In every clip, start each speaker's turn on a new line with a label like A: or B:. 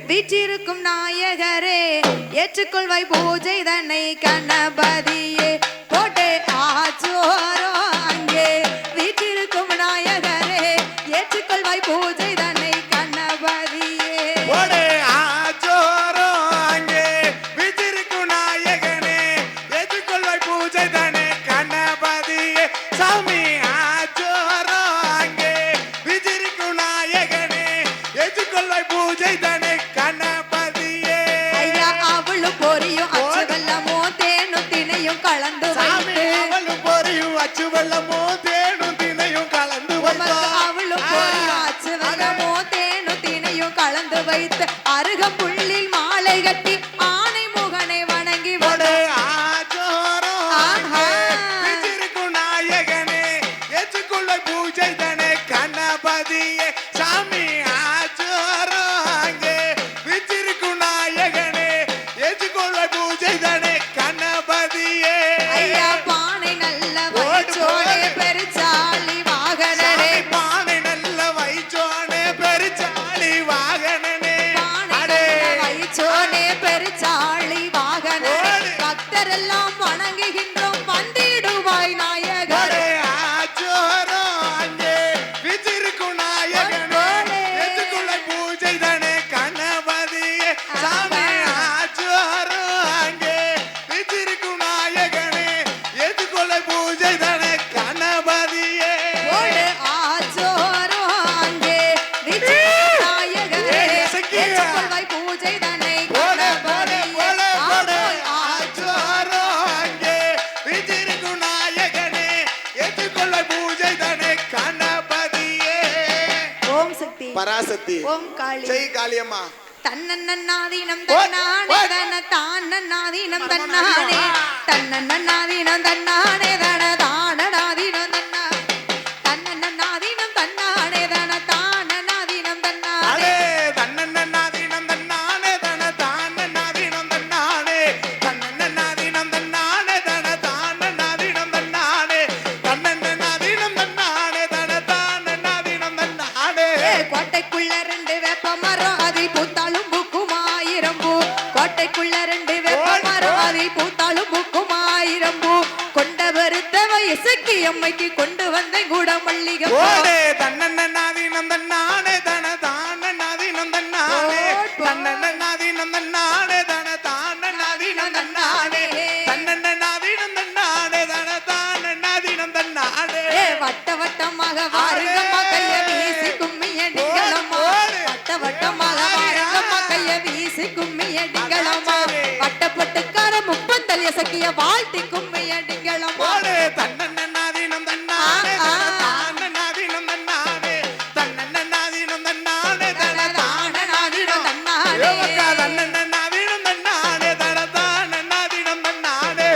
A: வீற்றிருக்கும் நாயகரே ஏற்றுக்கொள்வாய் பூஜை தன்னை கணபதியே போட்டே ஆச்சோரோ அங்கே வீற்றிருக்கும் நாயகரே ஏற்றுக்கொள்வாய் பூஜை தன்னை கணபதியே
B: போடே ஆச்சோரோ அங்கே வீற்றிருக்கும் நாயகனே ஏற்றுக்கொள்வாய் பூஜை தன்னை கணபதியே சாமி ஆச்சோரோ அங்கே வீற்றிருக்கும் நாயகனே ஏற்றுக்கொள்வாய் பூஜை தன்னை கணபதியே
A: ஐயா அவளும் பொரியும் அச்சு வெள்ளமோ தேனும் தினையும் கலந்து
B: சாமி அவளும் பொரியும் அச்சு வெள்ளமோ தேனும் தினையும் கலந்து
A: அவளும் பொரியும் அச்சு வெள்ளமோ தேனும் தினையும் கலந்து வைத்து அருகம்புல்லில் மாலை கட்டி ஆனை முகனை வணங்கி
B: பூஜை தனே கணபதியே சாமி ஆச்சோரோ அங்கே வீற்றிருக்கும் நாயகனே ஏற்றுக்கொள்வாய் பூஜை தனே கணபதியே
A: ஐயா பானை நல்ல வைச்சோனே பெருச்சாளி வாகனனே
B: பானை நல்ல வைச்சோனே பெருச்சாளி வாகனனே
A: பானை வைச்சோனே பெருச்சாளி வாகனனே பக்தரெல்லாம் வணங்குகின்றோம் வந்திடுவாய் நாயகரே
B: ஆச்சோரோ அங்கே வீற்றிருக்கும் நாயகனே ஏற்றுக்கொள்வாய் பூஜை தனே கணபதியே சாமி ஆச்சோரோ அங்கே வீற்றிருக்கும் நாயகனே ஏற்றுக்கொள்வாய் பூஜை தனே கணபதியே
A: ஆச்சோரோ அங்கே வீற்றிருக்கும் நாயகரே ஏற்றுக்கொள்வாய் பூஜை தன்னை
B: ஆச்சோரோ அங்கே வீற்றிருக்கும் நாயகனே ஏற்றுக்கொள்வாய் பூஜை தனே கணபதியே
A: ஓம் சக்தி
B: பராசக்தி
A: ஓம் காளி
B: ஜெய் காளியம்மா
A: தன்னன்னாதீனம் தன்னானே தன தானன்னாதீனம் தன்னானே தன்னன்னாதீனம் தன்னானே தன தானநாதீனம் தன்னா தன்னன்னாதீனம் தன்னானே தன தானநாதீனம் தன்னானே
B: அடே தன்னன்னாதீனம் தன்னானே தன தானநாதீனம் தன்னானே தன்னன்னாதீனம் தன்னானே தன தானநாதீனம் தன்னானே தன்னன்னாதீனம் தன்னானே தன தானநாதீனம் தன்னானே
A: கோட்டைக்குள்ள ரெண்டு வேப்ப மரம் அதில் பூத்தாலும் பூக்கும் ஆயிரம் பூ கோட்டைக்குள்ள ரெண்டு வேப்ப மரம் அதில் பூத்தாலும் பூக்கும் ஆயிரம் பூ கொண்ட வருத்த வயசுக்கு அம்மைக்கு கொண்டு வந்த கூட மல்லிகை
B: ஓடே தன்னன்னாதீனம் தன்னானே தன தானநாதீனம் தன்னானே தன்னன்னாதீனம் தன்னானே தன தானநாதீனம் தன்னானே தன்னன்னாதீனம் தன்னானே தன தானநாதீனம் தன்னானே
A: வட்ட வட்டமாக வாருங்கம்மா கைய வீசி கும்மி அடிங்களம்மா வட்ட வட்டமாக வாருங்கம்மா கைய வீசி கும்மி அடிங்களம்மா வட்டப்பட்டுக்கார முப்பந்தல் சக்கிய வாழ்த்தி கும்மி அடிங்களம்மா
B: ஓடே தன்னன்னாதீனம் தன்னானே தன தானநாதீனம் தன்னானே தன்னன்னாதீனம் தன்னானே தன தானநாதீனம்
A: தன்னானே
B: தன்னன்னாதீனம் தன்னானே தன தானநாதீனம் தன்னானே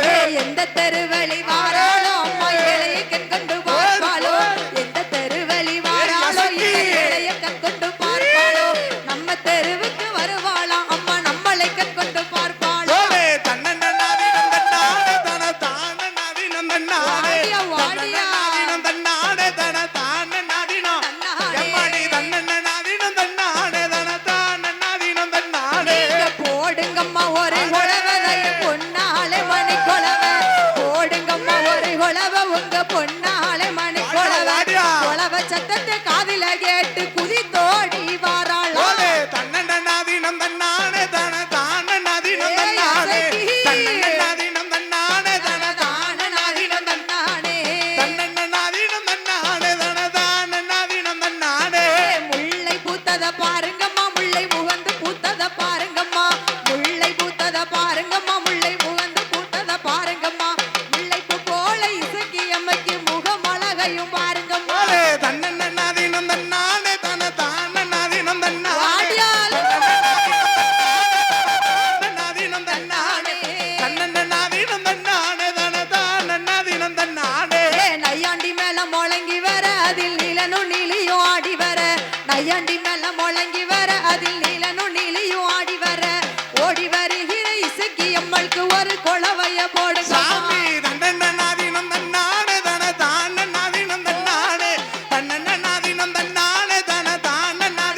A: எந்த தெருவழி வாராளோ அம்மா ஏழையை கண் கொண்டு பார்ப்பாளோ எந்த தெருவழி வாராளோ ஏழையை கண் கொண்டு பார்ப்பாளோ நம்ம தெருவுக்கு வருவாளாம் அம்மா நம்மளை கண் கொண்டு பார்ப்பாளோ
B: ஓடே தன்னன்னாதீனம் தன்னானே தன தானநாதீனம் தன்னானே தன்னன்னாதீனம் தன்னானே தன தானநாதீனம் எம்மாடி தன்னன்னாதீனம் தன்னானே தன தானநாதீனம் தன்னானே
A: நீங்க போடுங்கம்மா ஒரு குழவதைய பொன்னாலே மணி குழவ போடுங்கம்மா ஒரு குழவ உங்க பொன்னாலே மணி குழவ குழவ சத்தத்தை காதில கேட்டு குதித்தோடி வாராளோ
B: ஓடே தன்னன்னாதீனம் தன்னானே தன தானநாதீனம் தன்னானே தன்னன்னாதீனம் தன்னானே தன தானநாதீனம்
A: தன்னானே
B: தன்னன்னாதீனம் தன்னானே தன தானநாதீனம் தன்னானே
A: முல்லை பூத்தத பாருங்கம்மா முல்லை முகந்து பூத்தத பாருங்கம்மா முல்லை பூத்தத பாருங்கம்மா முல்லை முகந்து பூத்தத பாருங்கம்மா முல்லைப்பூ போல இசக்கி அம்மைக்கு முகம் அழகையும் பாருங்கம்மா
B: ஓடே தன்னன்னாதீனம் தன்னானே தன தானநாதீனம் தன்னானே
A: வாடியால்
B: தன்னன்னாதீனம் தன்னானே தன்னன்னாதீனம் தன்னானே தன தானநாதீனம் தன்னானே
A: நையாண்டி மேல முழங்கி வர அதில் நீலனும் நீலியும் ஆடி வர நையாண்டி மேல முழங்கி வர அதில் நீலனும் நீலியும் ஆடி வர ஓடி வருகிற இசக்கி அம்மளுக்கு ஒரு குழவைய போடுங்க
B: சாமி தன்னன்னாதீனம் தன்னானே தன தானநாதீனம் தன்னானே தன்னன்னாதீனம் தன்னானே தன தானநாதீனம்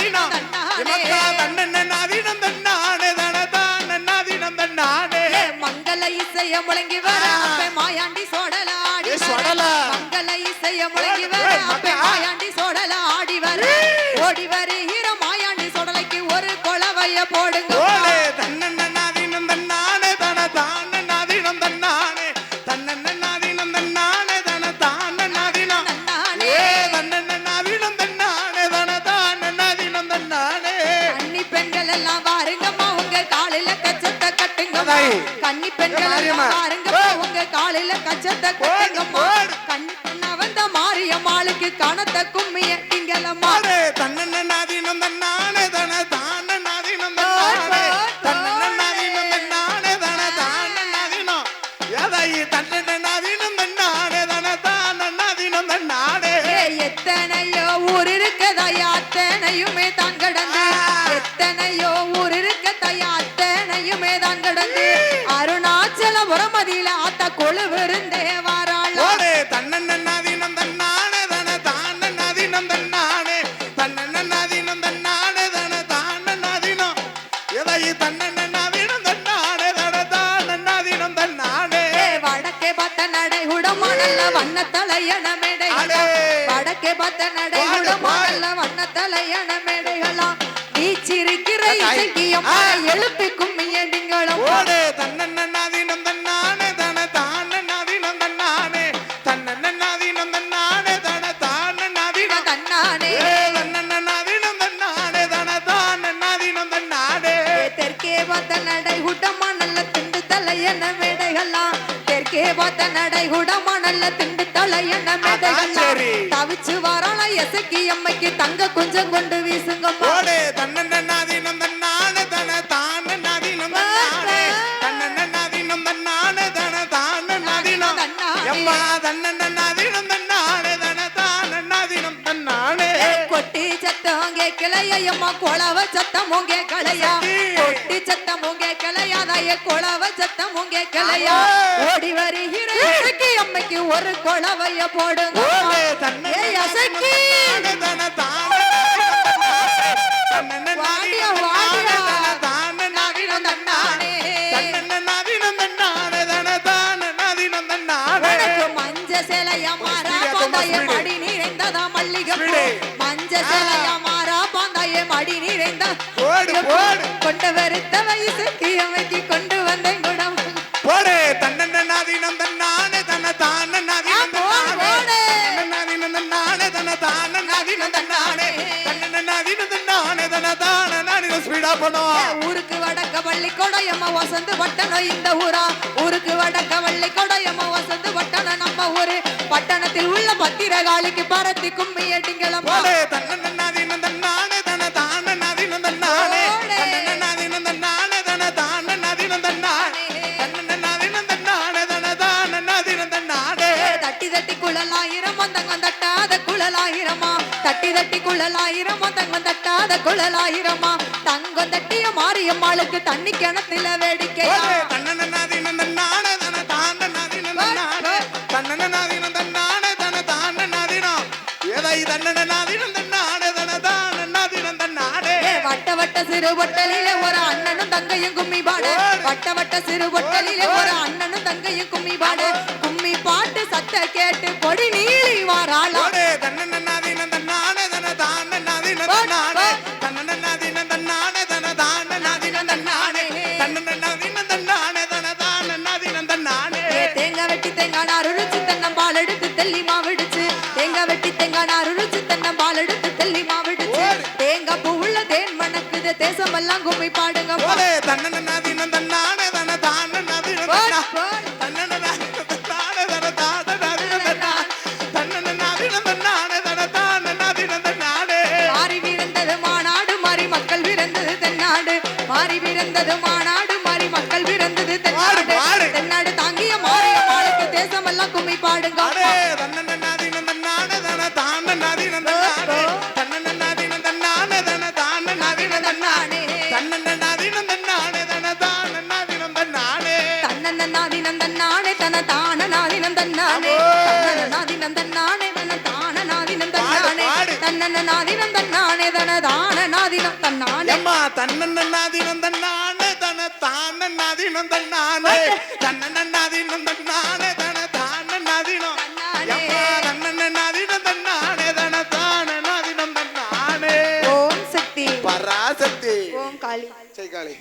A: முழங்கி வர அப்ப மாயாண்டி சோடல ஆடி
B: ஏ சொடல.
A: மங்கள இசைய முழங்கி வர அப்ப மாயாண்டி சோடல ஆடி வர ஓடி வருகிற மாயாண்டி சோடலைக்கு ஒரு கொலவைய போடுங்க
B: ஓடே தன்னன்னாதீனம் தன்னானே தன தானன்னாதீனம் தன்னானே தன்னன்னாதீனம் தன்னானே தன தானன்னாதீனம் ஏ தன்னன்னாதீனம் தன்னானே தன தானன்னாதீனம் தன்னானே
A: கன்னி பெண்கள் எல்லாம் வாருங்கம்மா உங்க காலில கச்சத்தை கட்டுங்கம்மா
B: அதாய்.
A: கன்னி பெண்கள் எல்லாம் வாருங்கம்மா உங்க காலில கச்சத்தை கட்டுங்கம்மா கன்னி பெண்ணா வந்த மாரியம்மாளுக்கு கணத்தை கும்மிய திங்களம்மா
B: ஓடே தன்னன்னாதீனம் தன்னானே தன தானன்னாதீனம் தன்னானே தன்னன்னாதீனம் தன்னானே தன தானன்னாதீனம் ஏதாயி தன்னன்னாதீனம் தன்னானே தன தானன்னாதீனம் தன்னானே
A: எத்தனையோ ஊர் இருக்கதையா அத்தனையுமே தான் கடந்து எத்தனையோ ஊர் இருக்கதையா அத்தனையுமே தான் கடந்து அருணாச்சலபுரம் மதியில ஆத்த கொழுவிருந்தே வாராள
B: ஓடே தன்னன்னாதீனம் தன்னானே தன தானன்னாதீனம் தன்னானே தன்னன்னாதீனம் தன்னானே தன தானன்னாதீனம் ஏதாயி தன்னன்னாதீனம் தன்னானே தன தானன்னாதீனம் தன்னானே
A: வடக்கே பார்த்த நடை உடமானல்ல வண்ண தலையண மேடைகளா
B: அடே.
A: வடக்கே பார்த்த நடை உடமானல்ல வண்ண தலையண மேடைகளா வீச்சிருக்கிற இசைக்கியம் எழுப்பி கும்மியடிங்களும்
B: ஓடே தன்னன்னாதீனம் தன்னானே தன தானன்னாதீனம் தன்னானே தன்னன்னாதீனம் தன்னானே தன தானன்னாதீனம்
A: தன்னானே
B: ஏ தன்னன்னாதீனம் தன்னானே தன தானன்னாதீனம் தன்னானே
A: தெற்கே பார்த்த நடை உடமானல்ல திண்டு தலையண மேடைகளா தெற்கே பார்த்த நடை உடமானல்ல திண்டு தலையண மேடைகளா
B: சரி.
A: தவிச்சு வாராள எசக்கி அம்மைக்கு தங்க கொஞ்சம் கொண்டு வீசுங்கம்மா
B: ஓடே தன்னன்னாதீனம் தன்னானே தன தானன்னாதீனம் தன்னானே தன்னன்னாதீனம் தன்னானே தன தானன்னாதீனம் எம்மா தன்னன்னாதீனம் தன்னானே தன தானன்னாதீனம் தன்னானே
A: கொட்டி சத்தம் கேட்கலையம்மா கொலவ சத்தமும் கேட்கலையா கொட்டி சத்தமும் கேட்கலையாதாய கொலவ சத்தமும் கேட்கலையா ஓடி வருகிற இசக்கி அம்மைக்கு ஒரு கொலவைய போடுங்க
B: ஓடே
A: ஏய் அசக்கி
B: தன்னன்னாதீனம் தன தானன்னாதீனம்
A: வாடியா,
B: தன்னானே
A: வாடியா.
B: தன தானன்னாதீனம் தன்னானே
A: தன்னானே.
B: தன்னன்னாதீனம் தன்னானே தன தானன்னாதீனம் தன்னானே
A: உனக்கு மஞ்ச சிலையா மாறா பாந்தாய மடி நிறைந்ததா மல்லிகைப்பூ
B: ஸ்பீடு.
A: மஞ்ச சிலையா மாறா பாந்தாய மடி நிறைந்த
B: போடு போடு
A: கொண்டு வருத்த வயசுக்கு அவைக்கு கொண்டு வந்தேன் குடம்
B: போடு தன்னன்னாதீனம் தன்னானே தன தானன்னாதீனம் தன்னானே தன்னன்னாதீனம் தன்னானே தன தானன்னாதீனம் தன்னானே தன்னன்னாதீனம் தன்னானே தன தானன்னாதீனம் ஸ்பீடா பண்ணுவோம்
A: ஊருக்கு வடக்க வள்ளி கொடையம்மா வசந்து பட்டணம் இந்த ஊரா ஊருக்கு வடக்க வள்ளி கொடையம்மா வசந்து பட்டணம் நம்ம ஊரு பட்டணத்தில் உள்ள பத்திரகாளிக்கு பரத்தி கும்மி அடிங்களம்மா
B: போடு தன்னன்னாதீனம் தன்னானே தன தானன்னாதீனம் தன்னானே தன்னன்னாதீனம் தன்னானே தன தானன்னாதீனம் தன்னானே தன்னன்னாதீனம் தன்னானே தன தானன்னாதீனம் தன்னானே
A: தட்டி தட்டி குழலாயிரமா தங்கம் தட்டாத குழலாயிரமா தட்டி தட்டி குழலாயிரமா தங்கம் தட்டாத குழலாயிரமா தங்கம் தட்டிய மாரியம்மாளுக்கு தண்ணி கிணத்துல வேடிக்கையா
B: போடு தன்னன்னாதீனம் தன்னானே தன தானன்னாதீனம் தன்னானே தன்னன்னாதீனம் தன்னானே தன தானன்னாதீனம் ஏதாய் தன்னன்னாதீனம் தன்னானே தன தானன்னாதீனம் தன்னானே
A: வட்ட வட்ட சிறு பொட்டலிலே ஒரு அண்ணனும் தங்கையும் கும்மி பாட வட்ட வட்ட சிறு பொட்டலிலே ஒரு அண்ணனும் தங்கையும் கும்மி பாட கும்மி பாட்டு சத்த கேட்டு பொடி நீளி வாராளா
B: போடு தன்னன்னாதீனம் தன்னானே தன தானன்னாதீனம் தன்னானே தன்னன்னாதீனம் தன்னானே தன தானன்னாதீனம் தன்னானே தன்னன்னாதீனம் தன்னானே தன தானன்னாதீனம் தன்னானே
A: தேங்காய் வெட்டி தேங்காய் நார் உரிச்சு தென்னம்பால் எடுத்து தெல்லி மாவிடுச்சு தேங்காய் வெட்டி தேங்காய் நார் உரிச்சு தென்னம்பால் எடுத்து தெல்லி மாவிடுச்சு தேங்காய் பூ உள்ள தேன் மணக்குது தேசம் எல்லாம் கும்மி பாடுங்க
B: போடு தன்னன்னாதீனம் தன்னானே தன தானன்னாதீனம் தன்னானே தன்னன்னாதீனம் தன்னானே தன தானன்னாதீனம் தன்னானே தன்னன்னாதீனம் தன்னானே தன தானன்னாதீனம் தன்னானே
A: மாறி விருந்தது மாநாடு மாறி மக்கள் விருந்தது தென்னாடு மாறி விருந்தது மாநாடு மாறி மக்கள் விருந்தது தென்னாடு
B: பாடு.
A: தென்னாடு தாங்கிய மாறிய மாளுக்கு தேசம் எல்லாம் கும்மி பாடுங்க
B: அடே தன்னன்னாதீனம் தன்னானே தன தானன்னாதீனம் தன்னானே தன்னன்னாதீனம் தன்னானே தன தானன்னாதீனம் தன்னானே தன்னன்னாதீனம் தன்னானே தன தானன்னாதீனம் தன்னானே
A: தன்னன்னாதினம் தன்னானே தன தானநாதினம் தன்னானே தன்னன்னாதினம் தன்னானே தன தானநாதினம் தன்னானே
B: பாடு.
A: தன்னன்னாதினம் தன்னானே தன தானநாதினம் தன்னானே
B: எம்மா தன்னன்னாதீனம் தன்னானே தன தான நதினம் தன்னானே தன்ன நதினம் தன்னானே தன தான நதினம் எம்மா தன்ன நதினம் தன்னானே தன தான நதினம் தன்னானே.
A: ஓம் சக்தி
B: பராசக்தி.
A: ஓம் காளி.
B: ஜெய் காளி.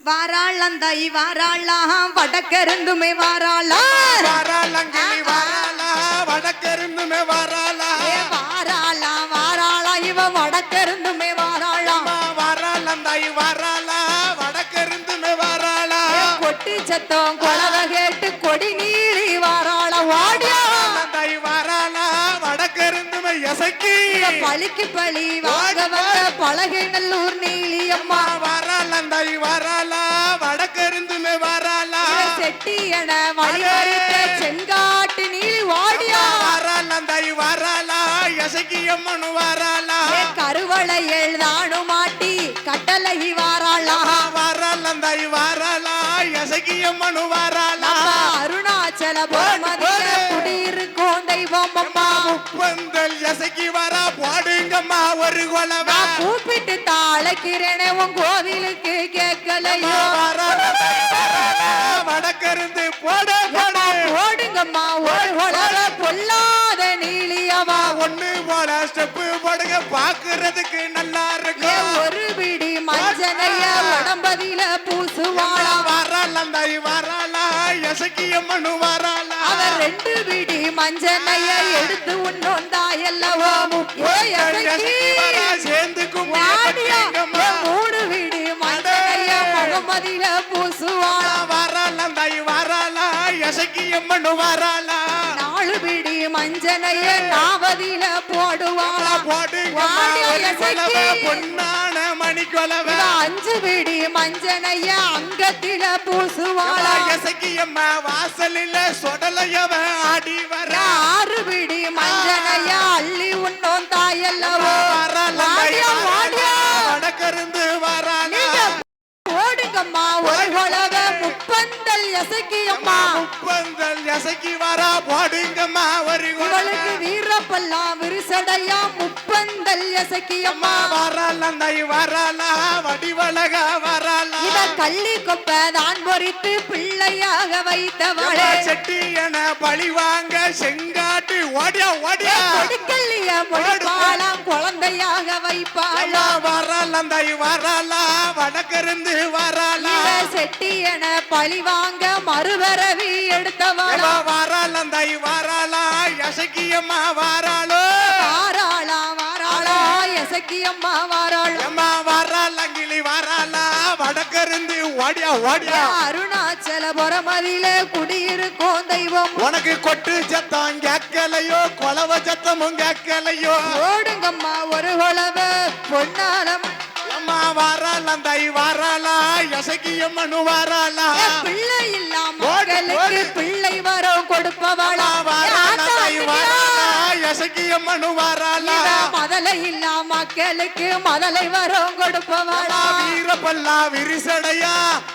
A: வாராளந்தாய் வாராளா வடக்கருந்துமே வாராளா
B: வாராளங்கிளி வாராளா வடக்கருந்துமே வாராளா
A: வாராளா வாராளா இவ வடக்கருந்துமே வாராளா
B: வாராளந்தாய் வாராளா வடக்கருந்துமே வாராளா
A: கொட்டி சத்தம் கொலவ கேட்டு கொடி நீளி வாராளா வாடியா
B: வாராளந்தாய் வாராளா வடக்கருந்துமே எசக்கி
A: பலிக்கு பலி வாங்க வந்த பழகை நல்லூர் நீலி அம்மா
B: வாராளந்தாய் வாராளா வடக்கருந்துமே வாராளா
A: செட்டியன வழிமறித்த செங்காட்டு நீலி வாடியா
B: வாராளந்தாய் வாராளா எசக்கி அம்மனு வாராளா
A: கருவளை எழுதானு மாட்டி கட்டளை வாராளா
B: வாராளந்தாய் வாராளா எசக்கி அம்மனு வாராளா
A: அருணாச்சல பொறுமதிய குடியிருக்கும் தெய்வம் அம்மா
B: முப்பந்தல் எசக்கி வரா போடுங்கம்மா ஒரு கொலவா
A: கூப்பிட்டு தாளைக்கிறேனே உன் கோவிலுக்கு கேட்கலையோ
B: வடக்கருந்து போட போட
A: ஓடுங்கம்மா ஒரு கொலவ பொல்லாத நீலியவா
B: ஒண்ணு போல ஸ்டெப்பு போடுங்க பாக்குறதுக்கு நல்லா இருக்கும்
A: ஒரு பிடி மஞ்சனைய உடம்பதில பூசுவாளா
B: வாராளந்தாய் வாராளா எசக்கி அம்மனு வாராளா
A: அவர் ரெண்டு பிடி மஞ்சனைய எடுத்து உண்ணோம் தாயல்லவோ
B: சேர்ந்து
A: மூணு பிடி மஞ்சனைய முகமதில பூசுவாளா
B: வாராளந்தாய் வாராளா எசக்கி அம்மனு வாராளா
A: நாலு பிடி மஞ்சனைய நாவதில போடுவாளா
B: பொன்னான மணி கொலவ
A: அஞ்சு பிடி மஞ்சனைய அங்கத்தில பூசுவாளா
B: எசக்கியம்மா வாசலில சொடலையவ ஆடி வர
A: ஆறு பிடி மஞ்சனைய அள்ளி உண்ணோம் தாயல்லவோ
B: வடக்கருந்து வராளா
A: ஓடுங்கம்மா ஒரு கொலவ முப்பந்தல் எசக்கியம்மா
B: முப்பந்தல் எசக்கி வரா போடுங்கம்மா ஒரு
A: இவளுக்கு வீரப்பல்லாம் விரிசடையா முப்பந்தல் எசக்கியம்மா
B: வராளந்தாய் வராளா வடிவழக வராளா
A: இவ கள்ளி கொப்ப தான் பொறித்து பிள்ளையாக வைத்தவளே
B: செட்டி என பழி வாங்க செங்காட்டு ஓடியா ஓடியா
A: கொடுக்கல்லிய முடிப்பாளாம் குழந்தையாக வைப்பாளா
B: வராளந்தாய் வராளா வடக்கருந்து வராளா
A: செட்டி என பழி வாங்க மறுபரவி எடுத்தவளா
B: வாராளந்தாய் வாராளா எசக்கியம்மா வாராளோ
A: வாராளா வாராளா எசக்கியம்மா வாராளா
B: அம்மா வாராளங்கிளி வாராளா வடக்கருந்து ஓடியா ஓடியா
A: அருணாச்சல பொறமதியில குடியிருக்கும் தெய்வம்
B: உனக்கு கொட்டு சத்தம் கேட்கலையோ கொலவ சத்தமும் கேட்கலையோ
A: ஓடுங்கம்மா ஒரு கொலவ பொன்னாலம்
B: அம்மா வாராளந்தாய் வாராளா எசக்கியம்மனு வாராளா
A: பிள்ளை இல்லாம மக்களுக்கு பிள்ளை வரம் கொடுப்பவளா
B: வாராளந்தாய் வாராளா எசக்கியம்மனு வாராளா
A: மதலை இல்லா மக்களுக்கு மதலை வரம் கொடுப்பவளா
B: வீரப்பல்லா விரிசடையா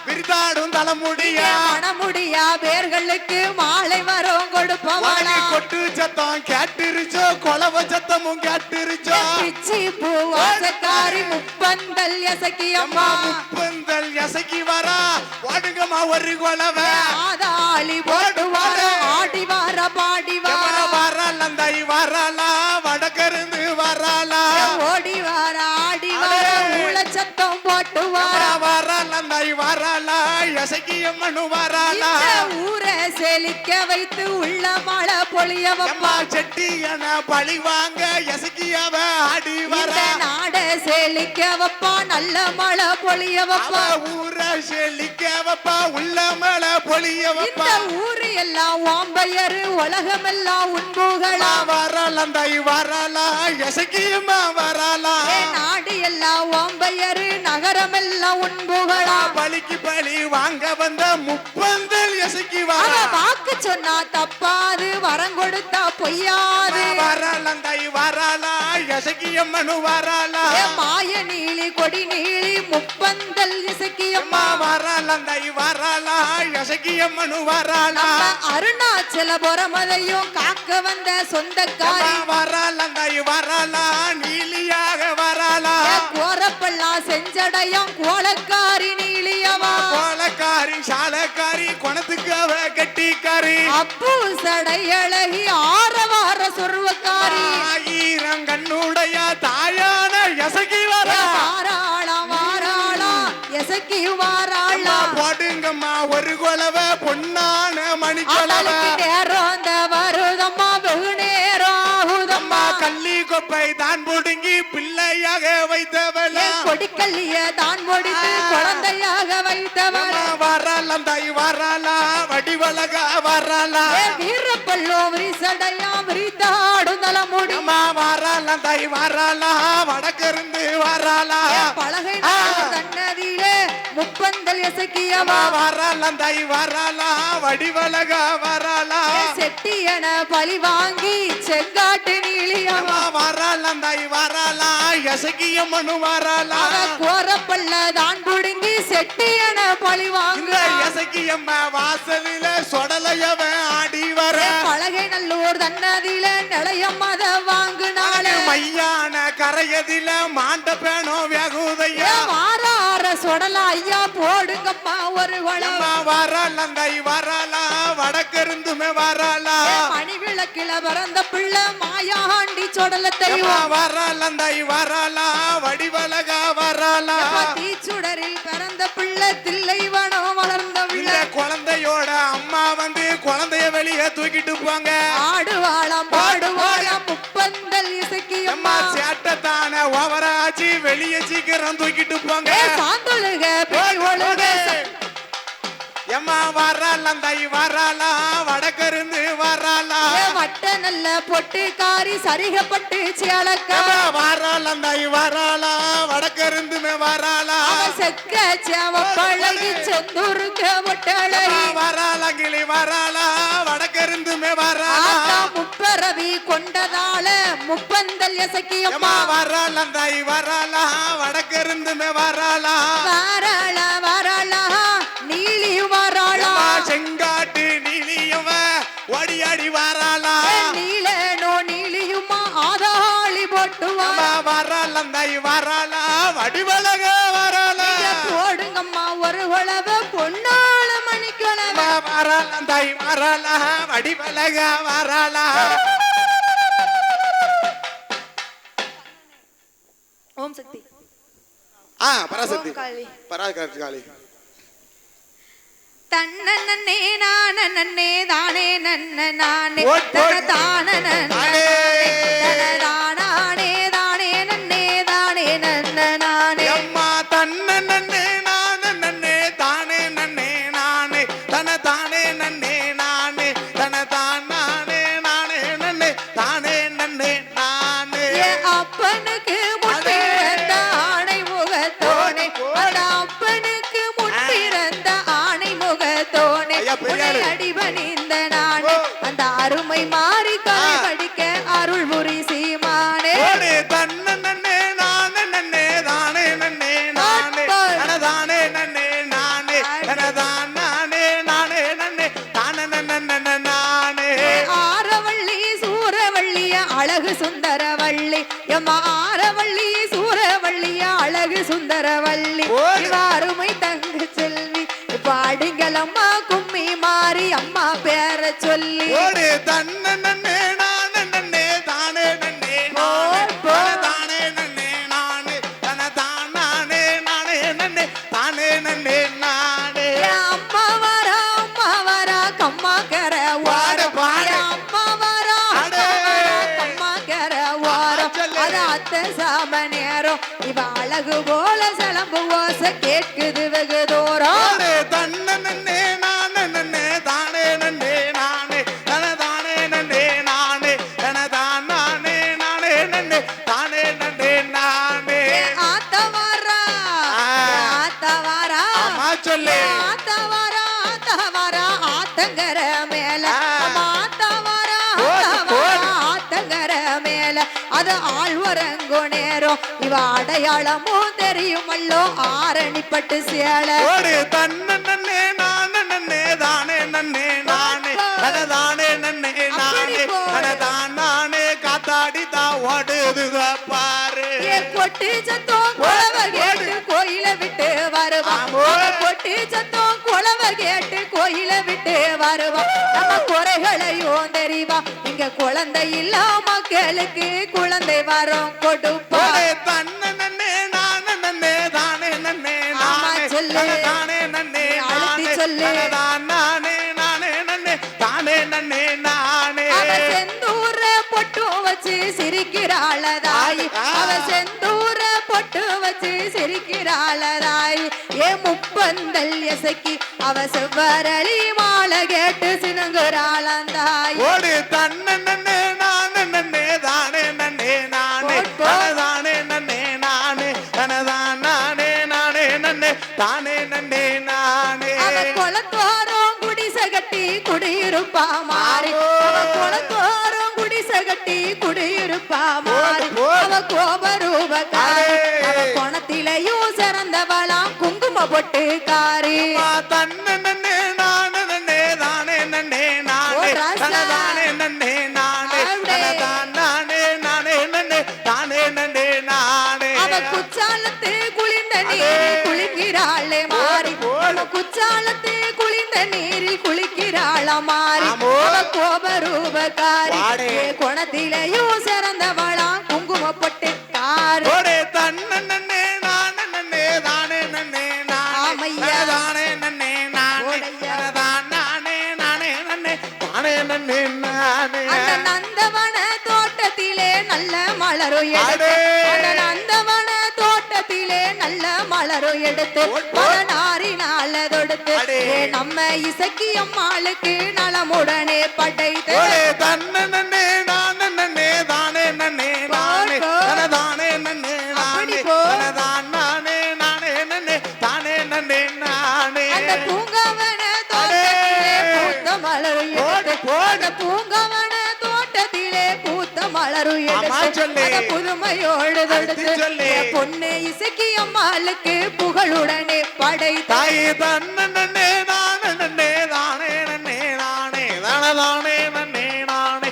B: விரிதாடும் தலைமுடியா
A: மணமுடியா பேர்களுக்கு மாலை வரம் கொடுப்பவளா
B: கொட்டு சத்தம் கேட்டுருச்சோ கொலவ சத்தமும் கேட்டுருச்சோ
A: பிச்சி பூ வாசக்காரி முப்பந்தல் எசக்கியம்மா
B: முப்பந்தல் எசக்கி வரா ஓடுங்கம்மா ஒரு கொலவ
A: ஆதாளி போட்டு வர ஆடி வர பாடி வர
B: வாராளந்தாய் வாராளா வடக்கருந்து வாராளா
A: ஓடி வர ஆடி வர ஊழச்சத்தம் போட்டு வர
B: வாராளந்தாய் வாராளா எசக்கியம்மனு வாராளா
A: ஊரை செழிக்க வைத்து உள்ள மழை பொழிய வைப்பா
B: செட்டி என பழி வாங்க எசக்கியவ ஆடி வர
A: நாட செழிக்க வைப்பா நல்ல மழை பொழிய வைப்பா
B: ஊர செழிக்க வைப்பா உள்ள மழை பொழிய வைப்பா
A: ஊரு எல்லாம் ஓம்பையரு உலகமெல்லாம் உண்புகளா
B: வாராளந்தாய் வாராளா எசக்கியம்மா வாராளா
A: நாடு எல்லாம் ஓம்பையரு நகரமெல்லாம் உண்புகளா
B: பலிக்கு பலி வாங்க வந்த முப்பந்தல் எசக்கி வாரா
A: வாக்கு சொன்னா தப்பாது வரம் கொடுத்தா பொய்யாது
B: வாராளந்தாய் வாராளா எசக்கியம்மனு வாராளா
A: மாய நீலி கொடி நீலி முப்பந்தல் இசக்கியம்மா
B: வாராளந்தாய் வாராளா எசக்கியம்மனு வாராளா
A: அருணாச்சல பொறமதையும் காக்க வந்த சொந்தக்காரி
B: வாராளந்தாய் வாராளா நீலியாக வாராளா
A: கோரப்பல்லா செஞ்சடையும் கோலக்காரி நீலியவா
B: கோலக்காரி சாலக்காரி குணத்துக்கு அவ கட்டிக்காரி
A: அப்பு சடையழகி ஆரவார சொருவக்காரி
B: ஆயிரம் கண்ணுடைய தாயான எசகி வர
A: வாராளம் வாராளம் எசக்கி வாராளா
B: போடுங்கம்மா ஒரு கொலவ பொன்னான மணி கொலவ
A: நேரம் வருதம்மா வெகு நேரம் ஆகுதம்மா
B: கள்ளி கொப்பை தான் புடுங்கி பிள்ளையாக வைத்தவள
A: கொடிக்கல்லிய தான் முடித்து குழந்தையாக வைத்தவள
B: வரலாம் தாய் வரலா வடிவழக வரலா
A: வீரப்பல்லோ விரிசடையா விரித்தாடும் தல முடியுமா
B: வரலாம் தாய் வரலா வடக்கிருந்து வரலா
A: பலகை தன்னதிலே முப்பந்தல் எசக்கியமா
B: வரலாம் தாய் வரலா வடிவழக வரலா
A: செட்டியன பழி வாங்கி செங்காட்டு நீலியமா
B: வரலாம் தாய் வரலா எசக்கிய மனு வரலா
A: கோரப்பல்ல தான் புடுங்கி செட்டியன பழி வாங்க
B: எசக்கியம்மா வாசலில சொடலையவ ஆடி வர
A: பலகை நல்லூர் தன்னதில நிலையம் மத வாங்குனாலே
B: மையான கரையதில மாண்ட பேனோ வெகுதையா
A: வாரார சொடல ஐயா போடுங்கம்மா ஒரு வளம்
B: வரலாம் தாய் வரலா வடக்கிருந்துமே வரலா
A: மணி விளக்கில பிறந்த பிள்ளை மாயாண்டி சொடலத்தை
B: வரலாம் தாய் வரலா வடிவழக வரலா
A: தீச்சுடரில் பிறந்த பிள்ளை தில்லைவனம் வளர்ந்த பிள்ளை
B: குழந்தையோட அம்மா வந்து குழந்தைய வெளியே தூக்கிட்டு போங்க
A: ஆடுவாளாம் பாடுவாளாம் முப்பந்தல் இசக்கியம்மா
B: சேட்டத்தான ஓவராச்சி வெளியே சீக்கிரம் தூக்கிட்டு போங்க
A: சாந்தொழுக பேய் ஒழுக
B: எம்மா வரலாம் தாய் வரலா வடக்கிருந்து வரலா
A: வட்ட நல்ல பொட்டுக்காரி சரிகப்பட்டு சேலக்கா
B: வரலாம் தாய் வரலா வடக்கிருந்துமே வரலா
A: செக்க சேவ பழகி செந்தூருக்க ஒட்டழகி
B: வரலா கிளி வரலா வடக்கிருந்துமே வரலா
A: முப்பரவி கொண்டதால முப்பந்தல் எசக்கியம்மா
B: வரலாம் தாய் வரலா வடக்கிருந்துமே வரலா
A: வரல வரலா நீலி வராளா
B: செங்காட்டு நீலியவ ஓடியாடி வரலா
A: நீலனோ நீலியுமா ஆதாளி போட்டுவா
B: வரலாம் தாய் வரலா வடிவழக வரலா
A: போடுங்கம்மா ஒரு உழவ பொன்னாள மணிக்கிழம
B: வரலாம் தாய் வரலா வடிவழக வரலா
A: ஓம் சக்தி
B: பராசக்தி பராசக்தி
A: தன்னே நானே தானே நன்ன நானே தன தான தானே தானே நன்னே தானே நன்ன நானே
B: அம்மா தன்ன நன்னே நானே நன்னே தானே நன்னே நானே தன தானே நன்னே நானே தன தானே நானே நன்னே தானே நன்னே நானே
A: அப்பனுக்கு முன்பிறந்த ஆணை முகத்தோனே அந்த அப்பனுக்கு முன்பிறந்த ஆணை முகத்தோனே அடிபணிந்த நானே அந்த அருமை மாறி கலை படிக்க அருள் புரி சீமானே
B: தன்ன நன்னே நானே நன்னே தானே நன்னே நானே தன தானே நன்னே நானே தன தானே நானே நன்னே தானே நன்னே நானே
A: ஆரவள்ளி சூரவள்ளிய அழகு சுந்தரவள்ளி எம்மா ஆரவள்ளி சூரவள்ளிய அழகு சுந்தரவள்ளி அருமை தங்க செல்வி பாடுங்களம்மா கும்மி மாறி அம்மா பேர சொல்லி
B: தன்ன நன்னே நானே நன்னே தானே நன்னே தானே நன்னே நானே தன தானே நானே நன்னே தானே நன்னே நானே
A: அம்மா வரா கம்மா கர வார அம்மா வரா கம்மா கர வாரம் அது அத்த சாம நேரம் இவ அழகு போல சிலம்பு ஓசை கேட்குது வெகு தூரம்
B: தன்ன நன்னே நானே நன்னே தானே நன்னே நானே தன தானே நன்னே நானே தன தானே நானே நன்னே தானே நன்னே நானே
A: ஆத்த வரா
B: சொல்லு
A: ஆத்தவரா ஆத்தங்கர மேல ஆத்தங்கர மேல அது ஆழ்வரங்கோ நேரம் இவ அடையாளமும் தெரியுமல்லோ ஆரணிப்பட்டு சேல
B: தன்ன நன்னே நானே நன்னே தானே நன்னே நானே தன தானே நன்னே நானே தன தானே காத்தாடி ஆத்தா ஓடுதுக பாரு
A: ஏ கொட்டு சத்தம் குளவ கேட்டு கோயில விட்டு வருவான் கொட்டு சத்தம் குளவ கேட்டு கோயில விட்டு வருவான் நம்ம குறைகளையும் தெரிவா இங்க குழந்தை இல்ல மக்களுக்கு குழந்தை வரும் கொடுப்பா
B: தன்ன நன்னே நானே நன்னே தானே நன்னே
A: சொல்லு
B: தானே நன்னே
A: அழுத்தி சொல்லு
B: நானே நானே நன்னே தானே நன்னே நானே
A: செந்தூர பொட்டு வச்சு சிரிக்கிறாளதாய் அவ செந்தூர பொட்டு வச்சு சிரிக்கிறாளதாய் ஏ முப்பந்தல் எசக்கி அவ செவ்வரளி மாலை கேட்டு சினுங்குறாளந்தாய்
B: ஓடு தன்ன நன்னே நானே நன்னே தானே நன்னே நானே தானே நன்னே நானே நானே நானே நன்னே தானே நன்னே நானே
A: குளத்தோரம் குடிசை கட்டி குடியிருப்பா மாறி குளத்தோரம் குடிசை கட்டி குடியிருப்பா மாறி அவ கோபரூபக்காரி குணத்திலையும் சிறந்தவளாம் குங்கும பொட்டு காரி
B: தன்ன நன்னே நானே நன்னே தானே நன்னே நானே தானே நன்னே நானே நானே நானே நன்னே தானே நன்னே நானே
A: அவ குச்சாலத்து குளிர்ந்த நீரில் குளிக்கிறாளே மாறி குச்சாலத்து குளிர்ந்த நீரில் குளிக்கிறாள மாறி அவ கோபரூபக்காரி குணத்திலையும் சிறந்தவளாம் குங்கும பொட்டு காரி
B: தன்ன நன்னே நானே நன்னே தானே நன்னே நானே தானே நன்னே நானே நானே நானே நன்னே தானே நன்னே நானே
A: அந்த நந்தவன தோட்டத்திலே நல்ல மலரும் எடுத்து அந்த நந்தவன தோட்டத்திலே நல்ல மலரும் எடுத்து நாரினால தொடுத்து நம்ம இசக்கி அம்மாளுக்கு நலமுடனே படைத்து
B: தன்ன நன்னே நானே நன்னே தானே நன்னே நானே தானே நன்னே நானே நானே நானே நன்னே தானே நன்னே நானே
A: அந்த பூங்கவன தோட்டத்திலே பூத்த மலரும் எடுத்து அந்த பூங்கவன தோட்டத்திலே பூத்த மலரும் எடுத்து புதுமையோடு தொடுத்து பொண்ணு இசக்கி அம்மாளுக்கு புகழுடனே படைத்து
B: தாய் தன்ன நன்னே நானே நன்னே தானே நன்னே நானே தானே நன்னே நானே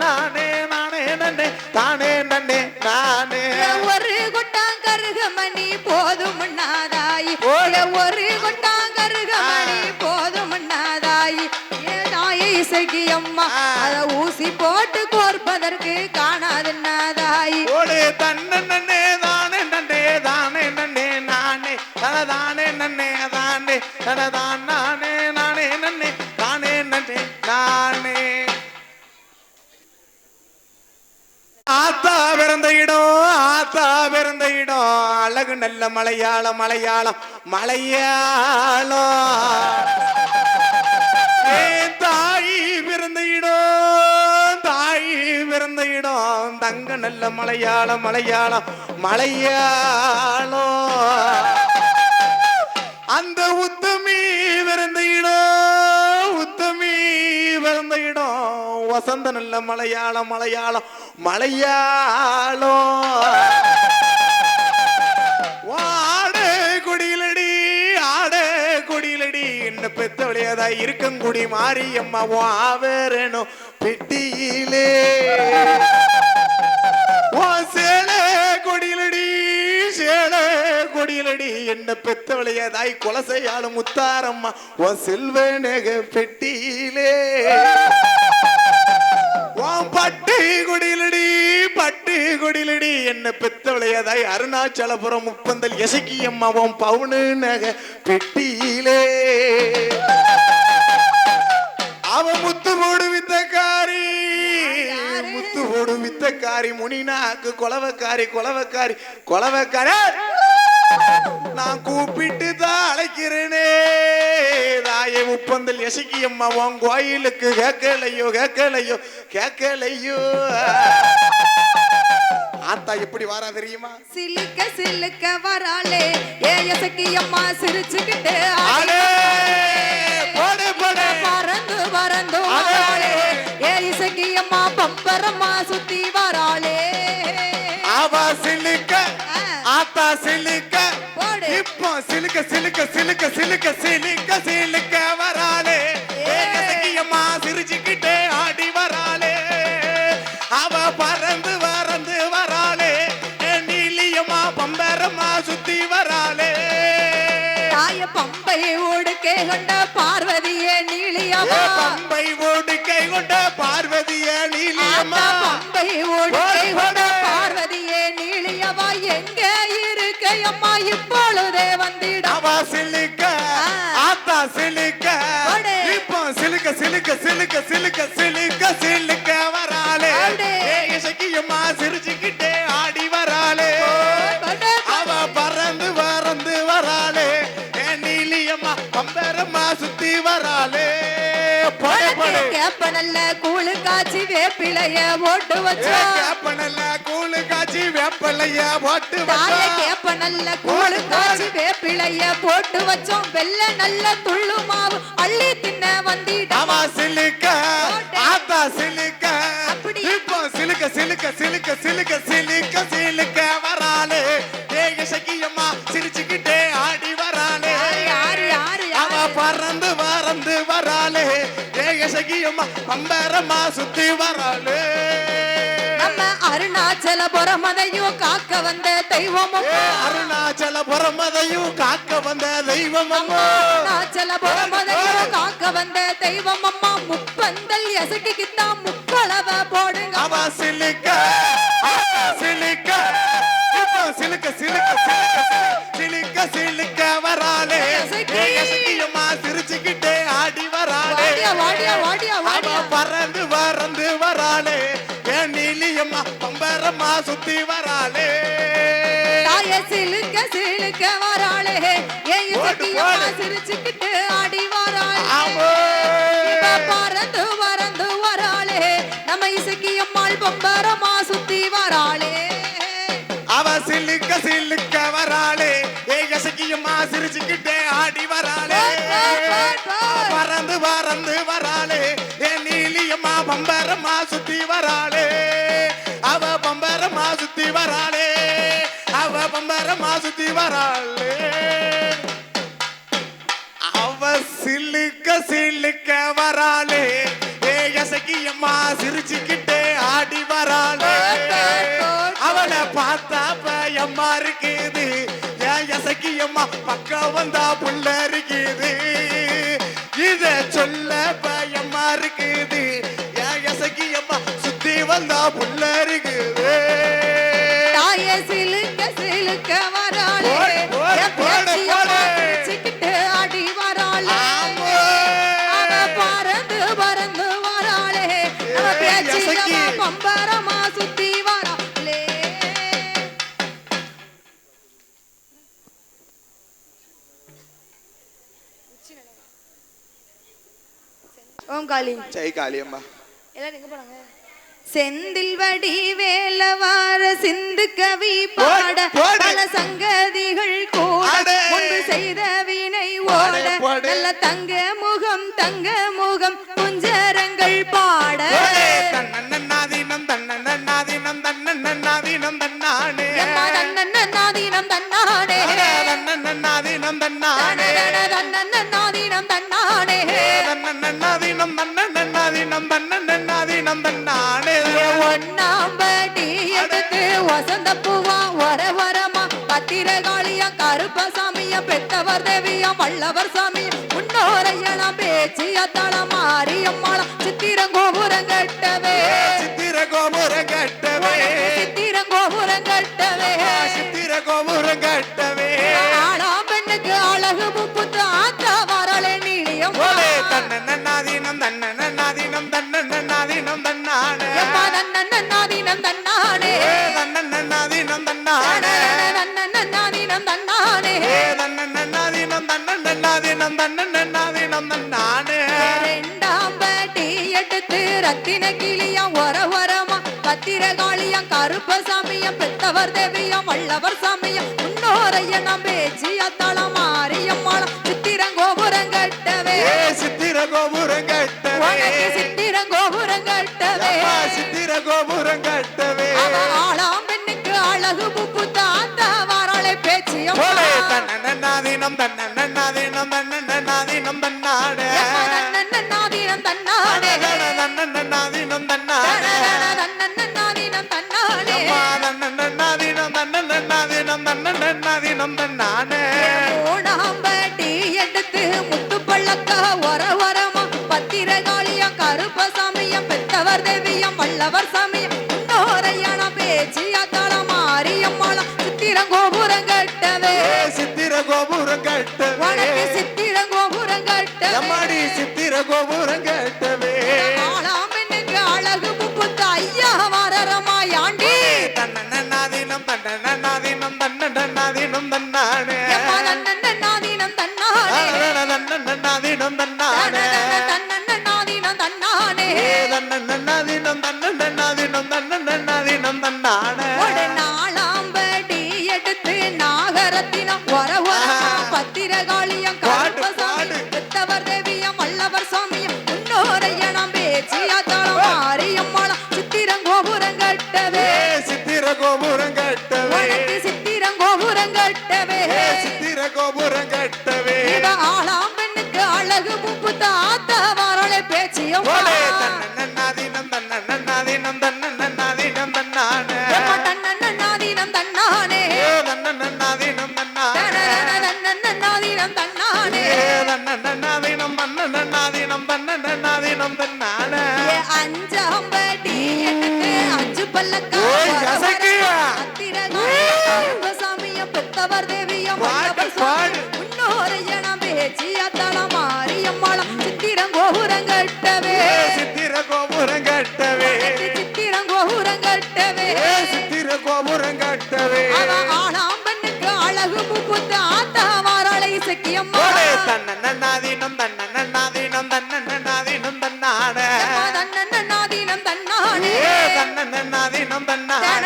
B: நானே நானே நன்னே தானே நன்னே நானே
A: ஒரு கொட்டாங்கருகமணி போதும் நாதாயி ஒரு கொட்டாங்கருகமணி போதும் நாதாயி ஏதாய இசைக்கு அம்மா அத ஊசி போட்டு கோர்ப்பதற்கு காணாது நாதாயி
B: ஓடு தன்ன நன்னே தானே நன்னே தானே நன்னே நானே தானே நன்னே தானே நானே நானே நன்னே தானே நன்னே நானே ஆத்தா பிறந்த இடம் அழகு நல்ல மலையாளம் தாய் பிறந்த இடம் தங்க நல்ல மலையாளம் அந்த உத்தமி பிறந்த இடம் வசந்த நல்ல மலையாளம் ஆடே கொடியிலடி என்ன பெத்தவளையதா இருக்கங்குடி மாரியம்மா வாவேரணும் பெட்டியிலே சேலை கொடியிலடி என்ன பெத்தவளையதாய் கொலசையாளும் முத்தாரம்மா உன் செல்வனக பெட்டியிலே பட்டு கொடியிலடி என்ன பெத்தவளையதாய் அருணாச்சலபுரம் முப்பந்தல் எசக்கியம்மா உன் பவுனு நக பெட்டியிலே அவ முத்து போடு வித்தக்காரி முனினாக்கு கொலவக்காரி நான் கூப்பிட்டு தான் அழைக்கிறேனே தாயை முப்பந்தல் எசக்கியம்மா உன் கோயிலுக்கு கேட்கலையோ ஆத்தா எப்படி வாரா தெரியுமா
A: சிலுக்க வராளே எசக்கியம்மா சிரிச்சுக்கிட்டு பறந்து இசக்கியம்மா பம்பரம்மா சுத்தி வராளே
B: அவ ஆத்தா இப்போ சிலுக்க வராளே இசக்கியம்மா சிரிச்சுக்கிட்டே ஆடி வராளே அவ பறந்து பறந்து வராளே நீலியம்மா பம்பரமா சுத்தி வராளே
A: தாய பம்பை ஓடுக்கே கொண்ட பார்வதியே நீலியம்மா
B: பம்பை ஓடுக்கை கொண்ட பார்வதியே நீலியம்மா
A: பம்பை ஓடுக்கை கொண்ட பார்வதியே நீலியம்மா எங்க இருக்கையம்மா இப்பொழுதே வந்திட
B: அவ சிலுக்க ஆத்தா சிலுக்க இப்போ சிலுக்க சிலுக்க சிலுக்க சிலுக்க சிலுக்க சிலுக்க வராளே இசக்கியம்மா சிரிச்சுக்கிட்டே ஆடி வராளே அவ பறந்து பறந்து வராளே நீலியம்மா பம்பரம்மா சுத்தி வராளே
A: கேப்பனல்ல கூழு காய்ச்சி வேப்பிலைய போட்டு வச்சோம்
B: கேப்பனல்ல கூழு காய்ச்சி வேப்பிலைய போட்டு
A: கேப்பனல்ல கூழு காய்ச்சி வேப்பிலைய போட்டு வச்சோம் வெள்ள நல்ல துள்ளு மாவு அள்ளி தின்ன வந்திடமா
B: சிலுக்க ஆத்தா சிலுக்க இப்போ சிலுக்க சிலுக்க சிலுக்க சிலுக்க சிலுக்க சிலுக்க வராளே சக்கியம்மா சிரிச்சுக்கிட்டே ஆடி வராளே அவ பறந்து பறந்து வராளே சகியம்மா பம்பரமா சுத்தி வராளே
A: நம்ம அருணாச்சலபுரமதையும் காக்க வந்த தெய்வமும்
B: அருணாச்சலபுரமதையும் காக்க வந்த தெய்வமும்
A: அருணாச்சலபுரமதையும் காக்க வந்த தெய்வம் அம்மா முப்பந்தல் எசக்கித்தான் முக்களவ போடுங்க
B: அவ சிலுக்க சிலுக்க சிலுக்க சிலுக்க சிலுக்க சிலுக்க வராளே சகியம்மா சிரிச்சுக்கிட்டே ஆடி வராளே பறந்து பறந்து வராளே நீலியம்மா பம்பரம்மா சுத்தி வராளே
A: சிலுக்க சிலுக்க வராளே சிரிச்சுக்கிட்டு ஆடி வராளே பறந்து பறந்து வராளே நம்ம இசக்கியம்மாள் பம்பரமா சுத்தி வராளே
B: அவ சிலுக்க சிலுக்க வராளே சகியம்மா சிரிச்சுக்கிட்டே ஆடி வராளே பறந்து பறந்து வராளே நீலியம்மா பம்பரமா சுத்தி வராளே அவ பம்பரமா சுத்தி வராளே அவ பம்பரமா சுத்தி வராளே அவ சிலுக்க சிலுக்க வராளே சகியம்மா சிரிச்சுக்கிட்டே ஆடி வராளே அவளை பார்த்தா பயமா இருக்குது சகியம்மா பக்கம் வந்தா புள்ள இருக்குது இத சொல்ல பயமா இருக்குது சகியம்மா சுத்தி வந்தா புள்ள இருக்குது
A: சிலுக்க சிலுக்க வராளே சிரிச்சுக்கிட்டு ஆடி வராளே பறந்து பறந்து வராளே பம்பரமா சுத்தி வராளே ஓம் காளி
B: ஜெய் காளியம்மா
A: எல்லாரும் எங்க போறாங்க செந்தில் வடி வேலவார சிந்து கவி பாட பல சங்கதிகள் கூட முன்பு செய்த வினை ஓட நல்ல தங்க முகம் குஞ்சரங்கள் பாட
B: தன்னன்னாதீனம் தன்னன்னாதீனம் தன்னன்னாதீனம் தன்னானே
A: தன்னன்னாதீனம் தன்னானே
B: தன்னன்னாதீனம் தன்னானே
A: தன்னன்னாதீனம் தன்னானே
B: தன்னன்னாதீனம் தன்னன்னாதீனம் தன்னன்னாதீனம் தன்னானே
A: ஒன்னாம்படி எடுத்து வசந்த பூவா வரமா பத்திரகாளியா கருப்பசாமியா பெத்தவர் தேவியா வல்லவர் சாமியா முன்னோரையனா பேச்சியா தள மாரியம்மாளா சித்திரங்கோபுரம் கட்டவே
B: சித்திரங்கோபுரம் கட்டவே
A: சித்திரங்கோபுரம் கட்டவே
B: சித்திரங்கோபுரம் கட்டவே
A: ஆளாம் பெண்ணுக்கு அழகு முப்புத்து ஆத்தா வரலே நீளியம்
B: தன்னன்னாதீனம் தன்னன்னாதீனம் தன்னன்னாதீனம் தன்னானே
A: தன்னன்னாதீனம் தன்னானே
B: தன்னன்னாதீனம் தன்னானே
A: தன்னன்னாதீனம் தன்னானே
B: தன்னன்னாதீனம் தன்னன்னாதீனம் தன்னன்னாதீனம் தன்னானே
A: ரெண்டாம் படி எடுத்து ரத்தின கிளியா வரமா பத்திரகாளியா கருப்பசாமியா பெத்தவர் தேவியா வல்லவர் சாமியா முன்னோரையனா பேச்சியா தள மாரியம்மாளா சித்திரங்கோபுரம் கட்டவே
B: சித்திரங்கோபுரம் கட்டவே
A: சித்திரங்கோபுரம் கட்டவே
B: சித்திரங்கோபுரம் கட்டவே
A: ஆளாம் பெண்ணுக்கு அழகு முப்பு தாத்தா வரலை பேச்சியம்
B: தன்னன்னாதீனம் தன்னன்னாதீனம் தன்னன்னாதீனம் தன்னானே
A: தன்னன்னாதீனம் தன்னானே
B: தன்னன்னாதீனம் தன்னானே
A: தன்னானே
B: தன்னன்னாதீனம் தன்னன்னாதீனம் தன்னன்னாதீனம் தன்னானே
A: மூணாம்பட்டி எடுத்து முத்து பள்ளக்கா ஒரவரமா பத்திரகாளியம் கருப்பசாமியம் பெத்தவர் தேவியம் வல்லவர் சாமியம் இன்னோரையான பேச்சியாத்தாளம் மாரியம்மாளம் சித்திரங்கோபுரம் கட்டவே
B: சித்திர கோபுரம் கட்டவே
A: வடக்கு சித்திரங்கோபுரம் கட்டவே
B: எம்மாடி சித்திர கோபுரம் கட்டவே
A: ஆளாம் எனக்கு அழகு முப்புத்து ஐயா வரரமா யாண்டி
B: தன்னன்னாதீனம் தன்னன்னாதீனம் தன்னன்னாதீனம் தன்னானே
A: தன்னன்னாதீனம் தன்னானே
B: தன்னன்னாதீனம் தன்னானே
A: தன்னன்னாதீனம் தன்னானே
B: தன்னன்னாதீனம் தன்னன்னாதீனம் தன்னன்னாதீனம் தன்னானே
A: ஒரு நாளாம்படி எடுத்து நாகரத்தினம் ஒரவரமா பத்திரகாளியம் கருப்பசாமி பெத்தவர் தேவியம் வல்லவர் சாமியம் இன்னோரையணம் பேச்சியாத்தாளம் மாரியம்மாளம் சித்திரங்கோபுரம் கட்டவே
B: சித்திர கோபுரம் கட்டவே
A: உனக்கு சித்திரங்கோபுரம் கட்டவே
B: சித்திர கோபுரம் கட்டவே
A: இவ ஆளாம் பெண்ணுக்கு அழகு முப்பு தாத்தா வரலை பேச்சியம்
B: தன்னன்னாதீனம் தன்னன்னாதீனம் தன்னன்னாதீனம் தன்னானே
A: தன்னன்னாதீனம் தன்னானே
B: தன்னன்னாதீனம் தன்னானே
A: தன்னன்னாதீனம் தன்னானே
B: தன்னன்னாதீனம் தன்னன்னாதீனம் தன்னன்னாதீனம் தன்னானே
A: அஞ்சாம்படி எடுத்து அஞ்சு பல்லக்கா
B: ஓய், கசக்கியா.
A: சாமியம் பெத்தவர் தேவியம்
B: பாடு, பாடு.
A: முன்னோரையணம் பேச்சியாத்தாளம் மாரியம்மாளம் சித்திரங்கோபுரம் கட்டவே
B: சித்திர கோபுரம் கட்டவே
A: சித்திரங்கோபுரம் கட்டவே
B: சித்திர கோபுரம் கட்டவே
A: அவ ஆளாம் பெண்ணுக்கு அழகு முப்புத்து ஆத்தா வாராளை சக்கியம்மா
B: தன்னன்னாதீனம் தன்னன்னாதீனம் தன்னன்னாதீனம் தன்னானே
A: தன்னன்னாதீனம் தன்னானே
B: தன்னன்னாதீனம் தன்னானே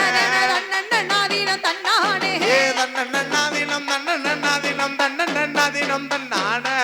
A: தன்னன்னாதீனம் தன்னானே
B: தன்னன்னாதீனம் தன்னன்னாதீனம் தன்னன்னாதீனம் தன்னானே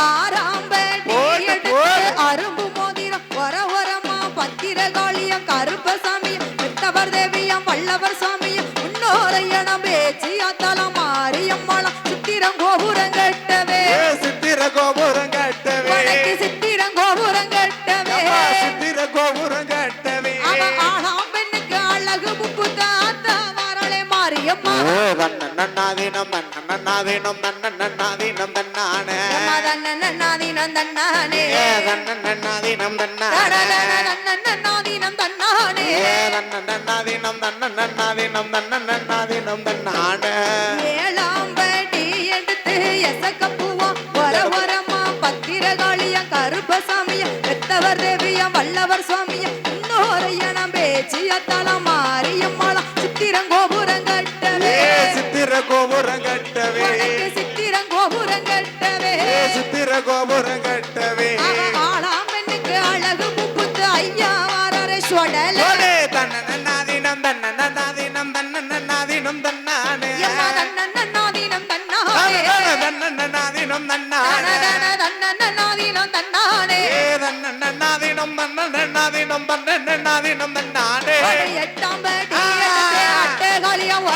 A: ஆறாம்படி
B: போடு,
A: எடுத்து
B: போடு.
A: அரும்பு மோதிரம் ஒரவரமா பத்திரகாளியம் கருப்பசாமியம் பெத்தவர் தேவியம் வல்லவர் சாமியம் இன்னோரையணம் பேச்சியாத்தாளம் மாரியம்மாளம் சித்திரங்கோபுரம் கட்டவே
B: சித்திர கோபுரம் கட்டவே
A: வடக்கு சித்திரங்கோபுரம் கட்டவே
B: சித்திர கோபுரம் கட்டவே
A: அவ ஆளாம் பெண்ணுக்கு அழகு முப்பு தாத்தா வரலை மாரியம்மா
B: தன்னன்னாதீனம் தன்னன்னாதீனம் தன்னன்னாதீனம் தன்னானே
A: தன்னன்னாதீனம் தன்னானே
B: தன்னன்னாதீனம் தன்னானே
A: தன்னன்னாதீனம் தன்னானே
B: தன்னன்னாதீனம் தன்னன்னாதீனம் தன்னன்னாதீனம் தன்னானே
A: ஏழாம்படி எடுத்து எசக்கப்பூவம் ஒரவரமா பத்திரகாளியம் கருப்பசாமியம் பெத்தவர் தேவியம் வல்லவர் சுவாமியம் இன்னோரையணம் பேச்சியத்தாளம் மாரியம்மாளம் சித்திரங்கோபுரம் கட்டவே
B: சித்திர கோபுரம் கட்டவே
A: உனக்கு சித்திரங்கோபுரம் கட்டவே
B: சித்திர கோபுரம் கட்டவே
A: அவ ஆளாம் பெண்ணுக்கு அழகு முப்புத்து ஐயா வாரரை சொடல
B: தன்னன்னாதீனம் தன்னன்னாதீனம் தன்னன்னாதீனம் தன்னானே
A: தன்னன்னாதீனம் தன்னானே
B: தன்னன்னாதீனம் தன்னானே
A: தன்னன்னாதீனம் தன்னானே
B: தன்னன்னாதீனம் தன்னன்னாதீனம் தன்னன்னாதீனம் தன்னானே
A: எட்டாம்படி அட்டகாளியம்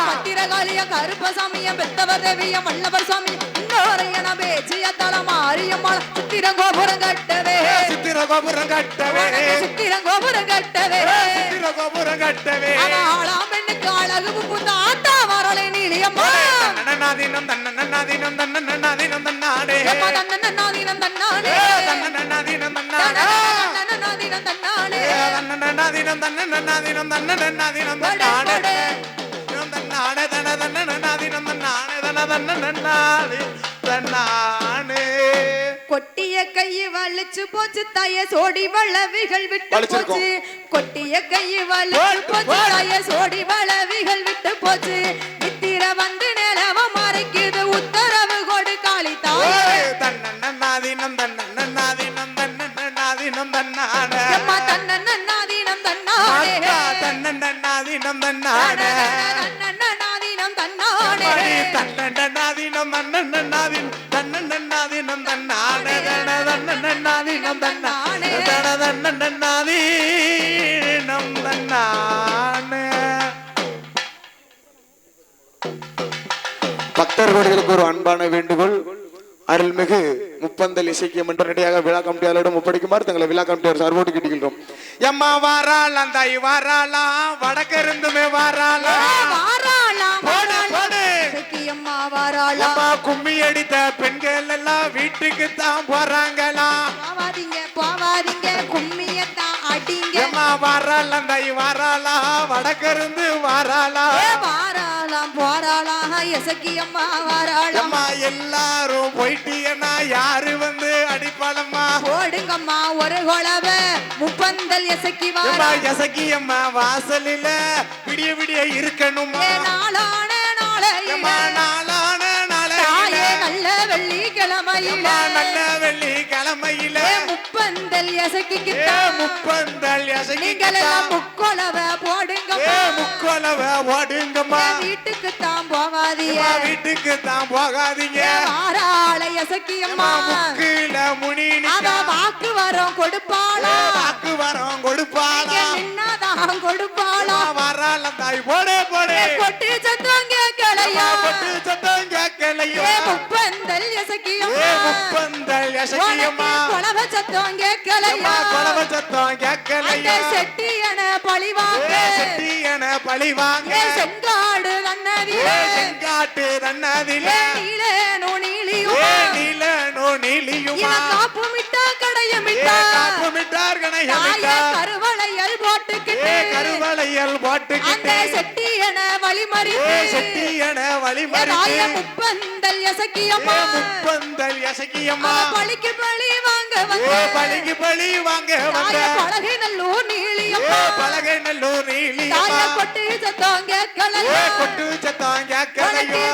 A: பத்திரகாளியம் கருப்பசாமியம் பெத்தவர் தேவியம் வல்லவர் சாமியம் இன்னோரையணம் பேச்சியத்தாளம் மாரியம்மாளம் சித்திரங்கோபுரம் கட்டவே
B: சித்திர கோபுரம் கட்டவே
A: சித்திரங்கோபுரம் கட்டவே
B: சித்திர கோபுரம் கட்டவே
A: அவ ஆளாம் பெண்ணுக்கு அழகு முப்புந்து ஆத்தா வரலை நீலியம்மா
B: தன்னன்னாதீனம் தன்னன்னாதீனம் தன்னன்னாதீனம் தன்னானே
A: தன்னன்னாதீனம் தன்னானே
B: தன்னன்னாதீனம் தன்னானே
A: தன்னன்னாதீனம் தன்னானே
B: தன்னன்னாதீனம் தன்னன்னாதீனம் தன்னன்னாதீனம் தன்னானே தன்னானே தன்னன்னாதீனம் தன்னானே தன்னன்னாதீனம் தன்னானே
A: கொட்டிய கையை வலிச்சு போச்சு தாய சோடி வளவிகள் விட்டு
B: வலிச்சிருக்கோம்.
A: போச்சு கொட்டிய கையை வலிச்சு போச்சு தாய சோடி வளவிகள் விட்டு போச்சு நித்திர வந்து நிலவ மறைக்குது உத்தரவு கொடு காளி தாயே
B: தன்னன்னாதீனம் தன்னன்னாதீனம் தன்னன்னாதீனம் தன்னானே
A: அம்மா தன்னன்னாதீனம் தன்னானே
B: தன்னன்னாதீனம் தன்னானே
A: தன்னன்னாதீனம் தன்னானே
B: தன்னன்னாதீனம் தன்னன்னாதீனம் தன்னன்னாதீனம் தன்னானே தன்னன்னாதீனம் தன்னானே தன்னன்னாதீனம் தன்னானே பக்தர்களுக்கு ஒரு அன்பான வேண்டுகோள். அருள்மிகு முப்பந்தல் இசைக்கியம் என்றடியாக விழா கமிட்டியாளரிடம் ஒப்படைக்குமாறு தங்களை விழா கமிட்டியார் சார்போடு கேட்டுக்கின்றோம். எம்மா வாராளாம் தாய் வாராளாம் வடக்கிருந்துமே வாராளாம் எம்மா கும்மி அடித்த பெண்கள் எல்லாம் வீட்டுக்கு தான் போறாங்களாம்.
A: கும்மியத்தான் அடிங்க.
B: எம்மா வாராளாம் தாய் வாராளாம் வடக்கிருந்து வாராளாம்
A: போராளாம் எசக்கியம்மா வாராளாம்.
B: எம்மா எல்லாரும் போயிட்டீங்கன்னா யாரு வந்து அடிப்பாளம்மா?
A: போடுங்கம்மா ஒரு குழவ முப்பந்தல் எசக்கி வாரா.
B: எசக்கியம்மா வாசலில விடிய விடிய இருக்கணுமா?
A: நாளான நல்ல வெள்ளிக்கிழமையில முப்பந்தல் எசக்கிக்கிட்டா முக்கொலவ போடுங்கம்மா. வீட்டுக்கு தான் போகாதீங்க. வாராள எசக்கியம்மா வாக்கு வரம் கொடுப்பாளா? நின்னாதான் கொடுப்பாளா?
B: தாய் போடு
A: கொட்டு சத்தம் கேட்கலையா? முப்பந்தல் எசக்கியம்மா கொலவ சத்தம் கேட்கலையா? செட்டியன பழிவாங்க செங்காடு நன்னதிலே நீலேனோ நீலியும் காப்புமிட்டா கடையமிட்டா கருவளையல் போட்டுக்கிட்டு செட்டியன வழிமறித்து முப்பந்தல் எசக்கியம்மா பழிக்கு பழி வாங்க பழகை நல்லூர் நீலியம்மா கொட்டு சத்தம் கேட்கலையா?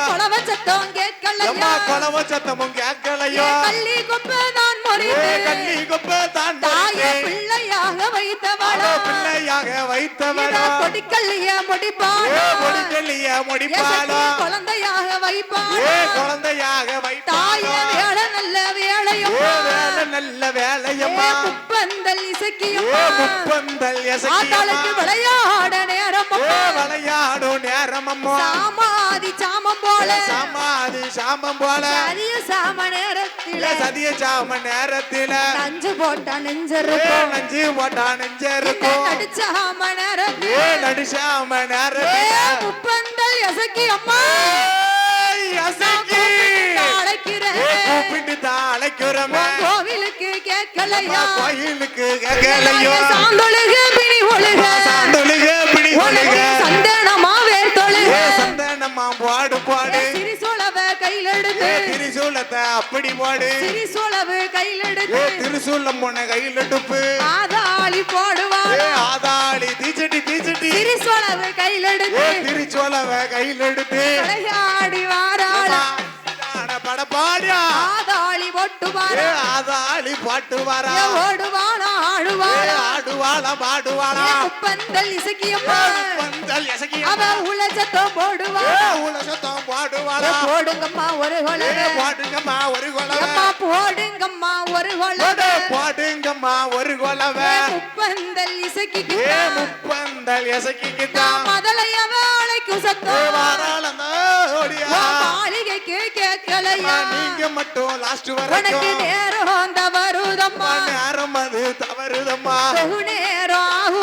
A: கொலவ சத்தம் கேட்கலையா? கள்ளி கொப்பை தான் முறித்து தாயை பிள்ளையாக வைத்தவளா கொடிக்கல்லிய முடிப்பாளா? குழந்தையாக வைப்பாளா? தாய வேலை நல்ல வேலையம்மா முப்பந்தல் இசக்கியம்மா விளையாட நேரமம்மா சாமாதி சாமம் போல சதிய சாம நேரத்தில நஞ்சு போட்டா நெஞ்சருக்கும் நடிச்சாம நேரத்தில முப்பந்தல் இசக்கியம்மா அழைக்கிறேன் கோவிலுக்கு கேட்கலையா? சாந்தொழுக பிணி ஒழுக சந்தனமா
B: சந்தனமா பாடு
A: திரிசூலவ கையில் எடுத்து
B: திரிசூலத்தை அப்படி பாடு
A: திரிசூலவு கையில் எடுத்து
B: திரிசூலம் போன கையில் எடுப்பு
A: ஆதாளி போடுவாள்
B: ஆதாளி தீச்சட்டி
A: திரிசூலவு கையில் எடுத்து விளையாடி வாராளா
B: படப்பாடியா
A: ஆதாளி
B: பாட்டு வாரா
A: ஓடுவாளா ஆடுவாளா முப்பந்தல் இசக்கியம்மா அவ உலசத்தம் போடுவாளா போடுங்கம்மா ஒரு கொலவ முப்பந்தல் இசக்கிக்கிட்டா முதலையவ அழைக்கும் சத்தம் மாளிகைக்கு கேட்கலையா?
B: நீங்க மட்டும் லாஸ்ட்
A: உனக்கு நேரம் தவறுதம்மா
B: அது தவறுதம்மா
A: வெகு நேரம்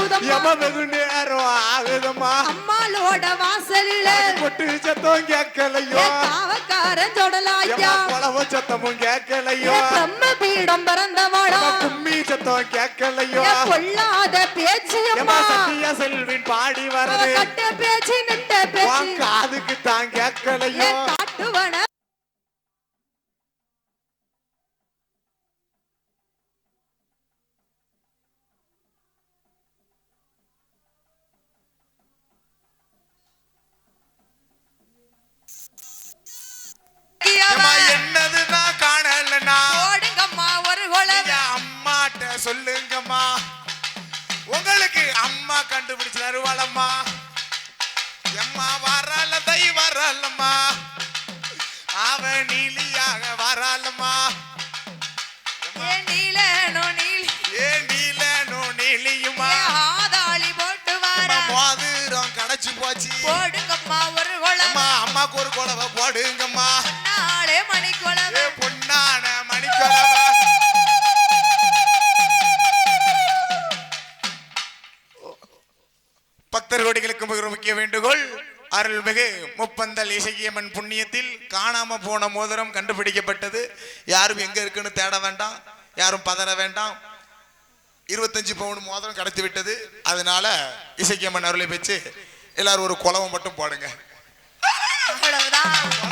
A: ஆகுதம்மா அம்மாளோட வாசலில
B: கொட்டு சத்தம் கேட்கலையோ
A: காவக்காரன் சொடலாயா
B: கொலவ சத்தமும் கேட்கலையோ
A: பிரம்ம பீடம் பிறந்தவளா
B: கும்மி சத்தம் கேட்கலையோ
A: கொள்ளாத பேச்சு
B: சத்திய செல்வின் பாடி வரது
A: கட்ட பேச்சு நிட்ட பேச்சு
B: காதுக்கு தான் கேட்கலையோ
A: காட்டுவன
B: என்னதுன்னா காணலனா
A: ஓடுங்கம்மா ஒரு கொலவ
B: அம்மாட்ட சொல்லுங்கம்மா உங்களுக்கு அம்மா கண்டுபிடிச்சு தருவாளம்மா எம்மா வராலம்மா அவ நீலியாக வராலம்மா நீலியுமா
A: ஆதாளி போட்டு வார
B: மோதிரம் கடைச்சு போச்சு
A: போடுங்கம்மா ஒரு கொலவ
B: அம்மாக்கு ஒரு கொலவை போடுங்கம்மா
A: பொன்னாளே மணிக்குளம்
B: பொன்னான மணிக்குளம் பக்தர் கோடிகளுக்கு மிக முக்கிய வேண்டுகோள். அருள்மிகு முப்பந்தல் இசக்கியம்மன் புண்ணியத்தில் காணாம போன மோதிரம் கண்டுபிடிக்கப்பட்டது. யாரும் எங்க இருக்குன்னு தேட வேண்டாம், யாரும் பதற வேண்டாம். 25 பவுன் மோதிரம் கடத்தி விட்டது. அதனால இசக்கியம்மன் அருளை பெற்று எல்லாரும் ஒரு குலவை மட்டும் போடுங்க.
A: அவ்வளவுதான்.